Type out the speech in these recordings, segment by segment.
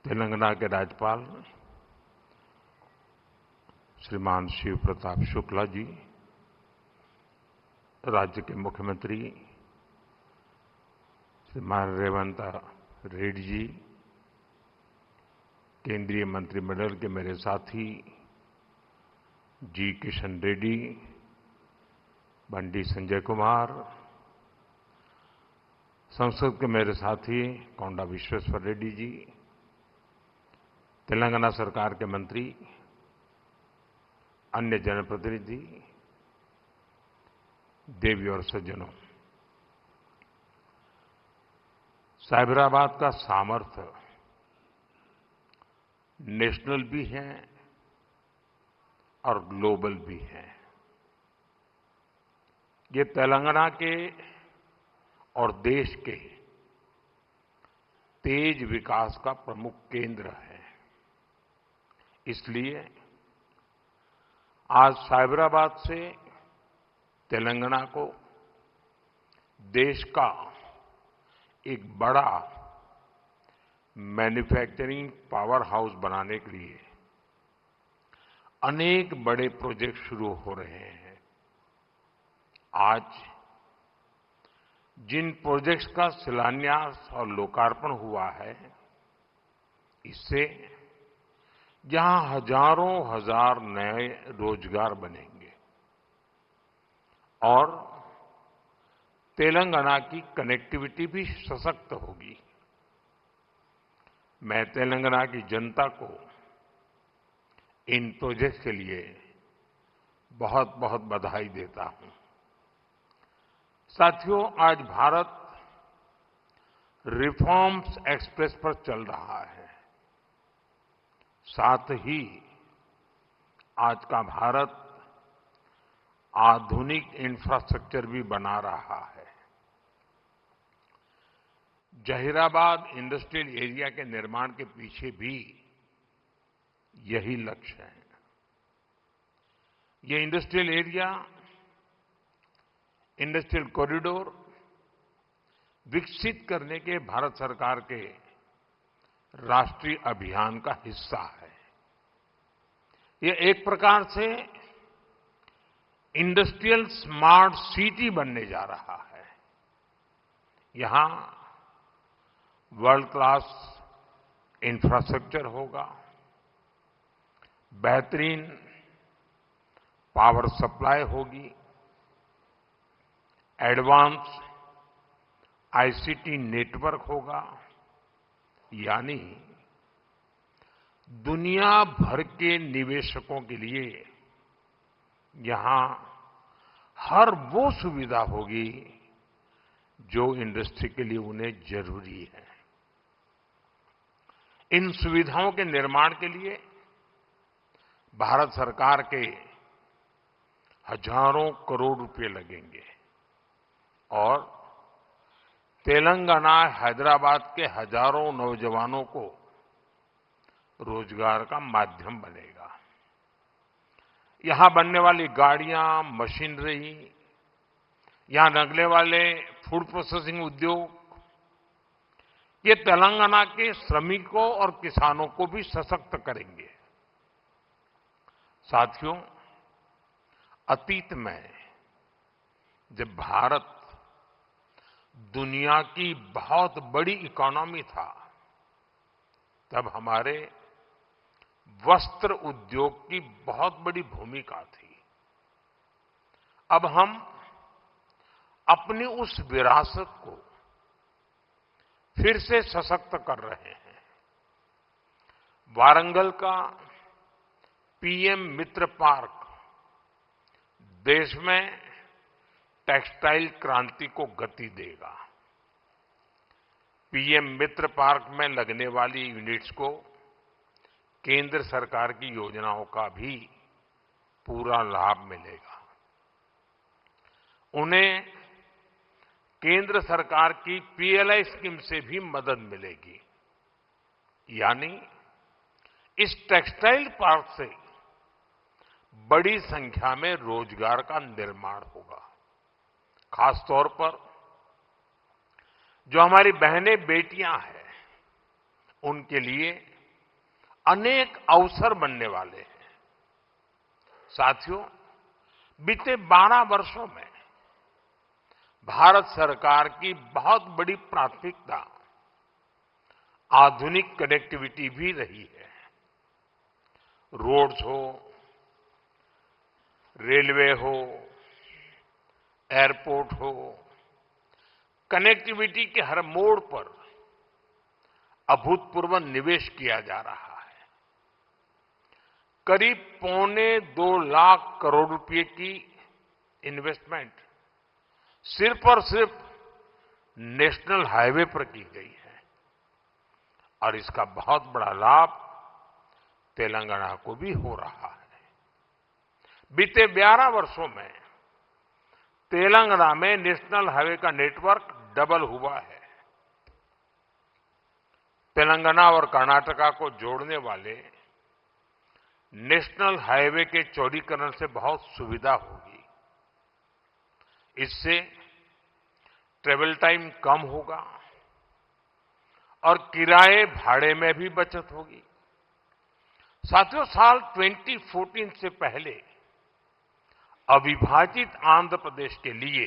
तेलंगाना के राज्यपाल श्रीमान शिव प्रताप शुक्ला जी, राज्य के मुख्यमंत्री श्रीमान रेवंत रेड्डी जी, केंद्रीय मंत्रिमंडल के मेरे साथी जी किशन रेड्डी, बंडी संजय कुमार, संसद के मेरे साथी कोंडा विश्वेश्वर रेड्डी जी, तेलंगाना सरकार के मंत्री, अन्य जनप्रतिनिधि, देवी और सज्जनों, साइबराबाद का सामर्थ्य नेशनल भी है और ग्लोबल भी है। ये तेलंगाना के और देश के तेज विकास का प्रमुख केंद्र है। इसलिए आज साइबराबाद से तेलंगाना को देश का एक बड़ा मैन्युफैक्चरिंग पावर हाउस बनाने के लिए अनेक बड़े प्रोजेक्ट शुरू हो रहे हैं। आज जिन प्रोजेक्ट्स का शिलान्यास और लोकार्पण हुआ है, इससे जहां हजारों हजार नए रोजगार बनेंगे और तेलंगाना की कनेक्टिविटी भी सशक्त होगी। मैं तेलंगाना की जनता को इन प्रोजेक्ट्स के लिए बहुत बहुत बधाई देता हूं। साथियों, आज भारत रिफॉर्म्स एक्सप्रेस पर चल रहा है। साथ ही आज का भारत आधुनिक इंफ्रास्ट्रक्चर भी बना रहा है। जहीराबाद इंडस्ट्रियल एरिया के निर्माण के पीछे भी यही लक्ष्य है। ये इंडस्ट्रियल एरिया, इंडस्ट्रियल कॉरिडोर विकसित करने के भारत सरकार के राष्ट्रीय अभियान का हिस्सा है। ये एक प्रकार से इंडस्ट्रियल स्मार्ट सिटी बनने जा रहा है। यहां वर्ल्ड क्लास इंफ्रास्ट्रक्चर होगा, बेहतरीन पावर सप्लाई होगी, एडवांस आईसीटी नेटवर्क होगा, यानी दुनिया भर के निवेशकों के लिए यहां हर वो सुविधा होगी जो इंडस्ट्री के लिए उन्हें जरूरी है। इन सुविधाओं के निर्माण के लिए भारत सरकार के हजारों करोड़ रुपए लगेंगे और तेलंगाना, हैदराबाद के हजारों नौजवानों को रोजगार का माध्यम बनेगा। यहां बनने वाली गाड़ियां, मशीनरी, यहां लगने वाले फूड प्रोसेसिंग उद्योग, ये तेलंगाना के श्रमिकों और किसानों को भी सशक्त करेंगे। साथियों, अतीत में जब भारत दुनिया की बहुत बड़ी इकोनॉमी था, तब हमारे वस्त्र उद्योग की बहुत बड़ी भूमिका थी। अब हम अपनी उस विरासत को फिर से सशक्त कर रहे हैं। वारंगल का पीएम मित्र पार्क देश में टेक्सटाइल क्रांति को गति देगा। पीएम मित्र पार्क में लगने वाली यूनिट्स को केंद्र सरकार की योजनाओं का भी पूरा लाभ मिलेगा। उन्हें केंद्र सरकार की पीएलआई स्कीम से भी मदद मिलेगी। यानी इस टेक्सटाइल पार्क से बड़ी संख्या में रोजगार का निर्माण होगा। खासतौर पर जो हमारी बहनें बेटियां हैं, उनके लिए अनेक अवसर बनने वाले हैं। साथियों, बीते 12 वर्षों में भारत सरकार की बहुत बड़ी प्राथमिकता आधुनिक कनेक्टिविटी भी रही है। रोड्स हो, रेलवे हो, एयरपोर्ट हो, कनेक्टिविटी के हर मोड़ पर अभूतपूर्व निवेश किया जा रहा है। करीब 2.25 करोड़ रुपए की इन्वेस्टमेंट सिर्फ और सिर्फ नेशनल हाईवे पर की गई है और इसका बहुत बड़ा लाभ तेलंगाना को भी हो रहा है। बीते 12 वर्षों में तेलंगाना में नेशनल हाईवे का नेटवर्क डबल हुआ है। तेलंगाना और कर्नाटका को जोड़ने वाले नेशनल हाईवे के चौड़ीकरण से बहुत सुविधा होगी। इससे ट्रेवल टाइम कम होगा और किराए भाड़े में भी बचत होगी। साथियों, साल 2014 से पहले अविभाजित आंध्र प्रदेश के लिए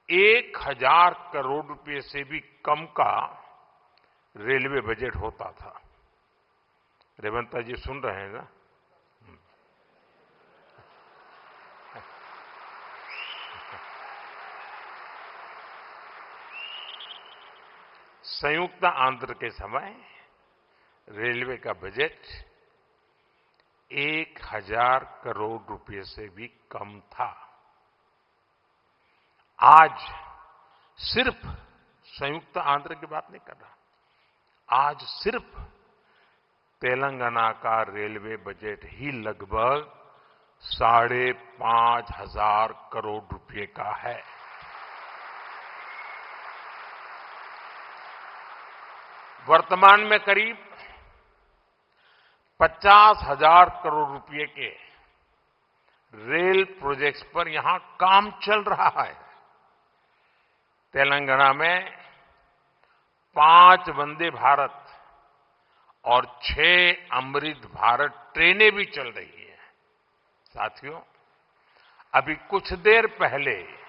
1000 करोड़ रुपए से भी कम का रेलवे बजट होता था। रेवंता जी सुन रहे हैं ना? संयुक्त आंध्र के समय रेलवे का बजट 1000 करोड़ रुपए से भी कम था। आज सिर्फ संयुक्त आंध्र की बात नहीं कर रहा, आज सिर्फ तेलंगाना का रेलवे बजट ही लगभग 5,500 करोड़ रुपए का है। वर्तमान में करीब 50,000 करोड़ रुपए के रेल प्रोजेक्ट्स पर यहां काम चल रहा है। तेलंगाना में 5 वंदे भारत और 6 अमृत भारत ट्रेनें भी चल रही हैं। साथियों, अभी कुछ देर पहले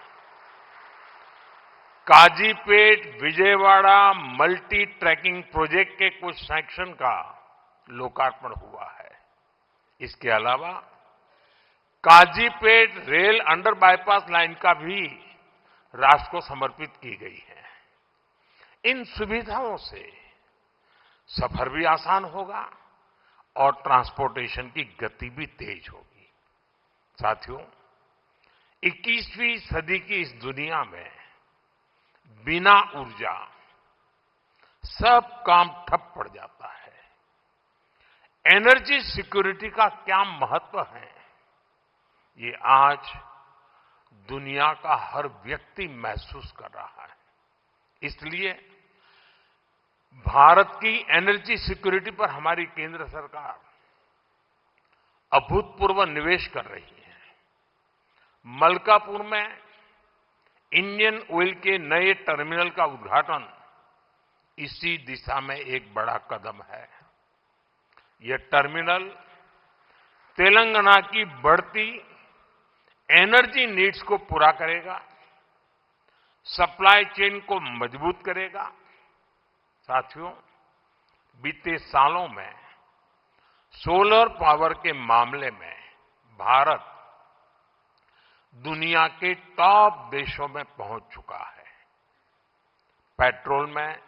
Kazipet Vijayawada multi tracking project के कुछ सेक्शन का लोकार्पण हुआ है। इसके अलावा Kazipet rail under bypass line का भी राष्ट्र को समर्पित की गई है। इन सुविधाओं से सफर भी आसान होगा और ट्रांसपोर्टेशन की गति भी तेज होगी। साथियों, 21वीं सदी की इस दुनिया में बिना ऊर्जा सब काम ठप पड़ जाता है। एनर्जी सिक्योरिटी का क्या महत्व है, ये आज दुनिया का हर व्यक्ति महसूस कर रहा है। इसलिए भारत की एनर्जी सिक्योरिटी पर हमारी केंद्र सरकार अभूतपूर्व निवेश कर रही है। मलकापुर में इंडियन ऑयल के नए टर्मिनल का उद्घाटन इसी दिशा में एक बड़ा कदम है। यह टर्मिनल तेलंगाना की बढ़ती एनर्जी नीड्स को पूरा करेगा, सप्लाई चेन को मजबूत करेगा। साथियों, बीते सालों में सोलर पावर के मामले में भारत दुनिया के टॉप देशों में पहुंच चुका है। पेट्रोल में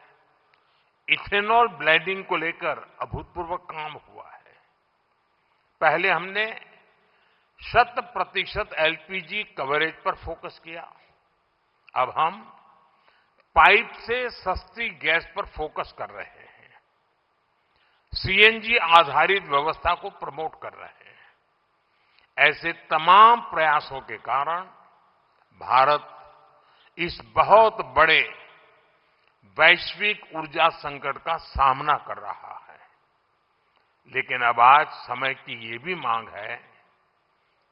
इथेनॉल ब्लेंडिंग को लेकर अभूतपूर्व काम हुआ है। पहले हमने 100% एलपीजी कवरेज पर फोकस किया। अब हम पाइप से सस्ती गैस पर फोकस कर रहे हैं। सीएनजी आधारित व्यवस्था को प्रमोट कर रहे हैं। ऐसे तमाम प्रयासों के कारण भारत इस बहुत बड़े वैश्विक ऊर्जा संकट का सामना कर रहा है। लेकिन अब आज समय की ये भी मांग है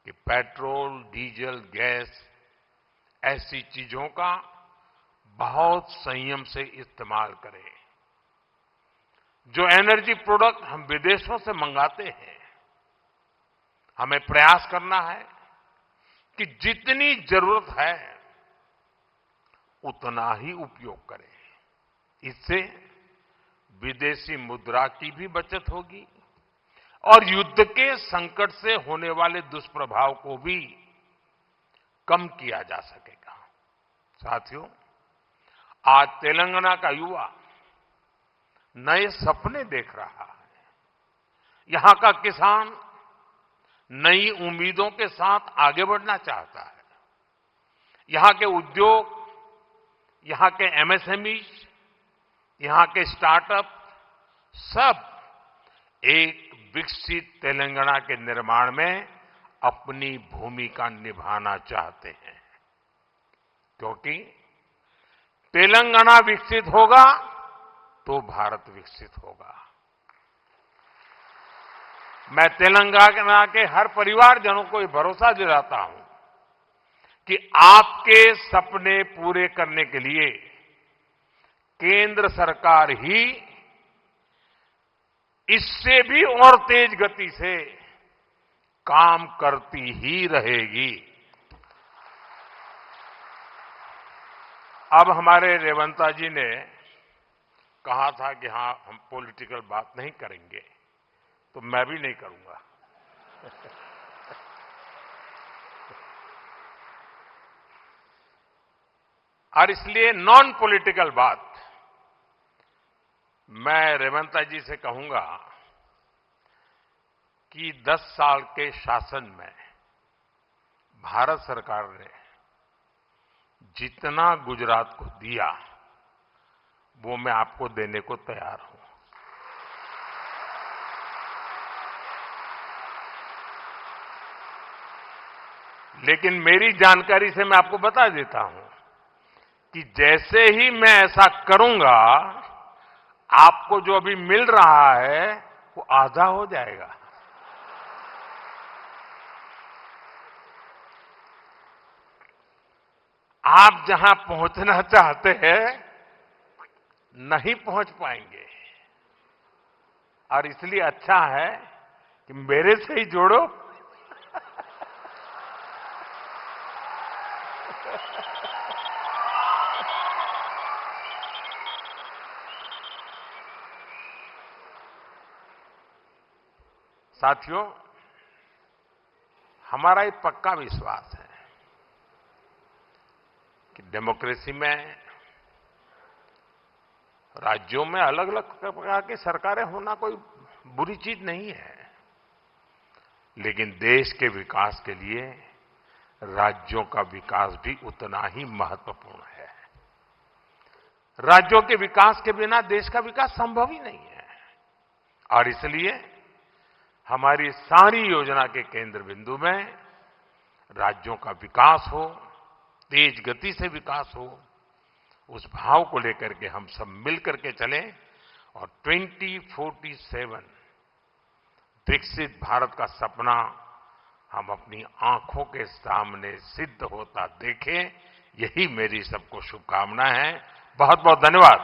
कि पेट्रोल, डीजल, गैस ऐसी चीजों का बहुत संयम से इस्तेमाल करें। जो एनर्जी प्रोडक्ट हम विदेशों से मंगाते हैं, हमें प्रयास करना है कि जितनी जरूरत है उतना ही उपयोग करें। इससे विदेशी मुद्रा की भी बचत होगी और युद्ध के संकट से होने वाले दुष्प्रभाव को भी कम किया जा सकेगा। साथियों, आज तेलंगाना का युवा नए सपने देख रहा है। यहां का किसान नई उम्मीदों के साथ आगे बढ़ना चाहता है। यहां के उद्योग, यहां के एमएसएमई, यहां के स्टार्टअप सब एक विकसित तेलंगाना के निर्माण में अपनी भूमिका निभाना चाहते हैं, क्योंकि तेलंगाना विकसित होगा तो भारत विकसित होगा। मैं तेलंगाना के हर परिवारजनों को ये भरोसा दिलाता हूं कि आपके सपने पूरे करने के लिए केंद्र सरकार ही इससे भी और तेज गति से काम करती ही रहेगी। अब हमारे रेवंता जी ने कहा था कि हां, हम पॉलिटिकल बात नहीं करेंगे, तो मैं भी नहीं करूंगा। और इसलिए नॉन पॉलिटिकल बात मैं रेवंता जी से कहूंगा कि 10 साल के शासन में भारत सरकार ने जितना गुजरात को दिया वो मैं आपको देने को तैयार हूं। लेकिन मेरी जानकारी से मैं आपको बता देता हूं कि जैसे ही मैं ऐसा करूंगा, आपको जो अभी मिल रहा है वो आधा हो जाएगा। आप जहां पहुंचना चाहते हैं नहीं पहुंच पाएंगे, और इसलिए अच्छा है कि मेरे से ही जोड़ो। साथियों, हमारा एक पक्का विश्वास है कि डेमोक्रेसी में राज्यों में अलग अलग प्रकार की सरकारें होना कोई बुरी चीज नहीं है, लेकिन देश के विकास के लिए राज्यों का विकास भी उतना ही महत्वपूर्ण है। राज्यों के विकास के बिना देश का विकास संभव ही नहीं है, और इसलिए हमारी सारी योजना के केंद्र बिंदु में राज्यों का विकास हो, तेज गति से विकास हो, उस भाव को लेकर के हम सब मिलकर के चलें और 2047 विकसित भारत का सपना हम अपनी आंखों के सामने सिद्ध होता देखें। यही मेरी सबको शुभकामना है। बहुत बहुत धन्यवाद।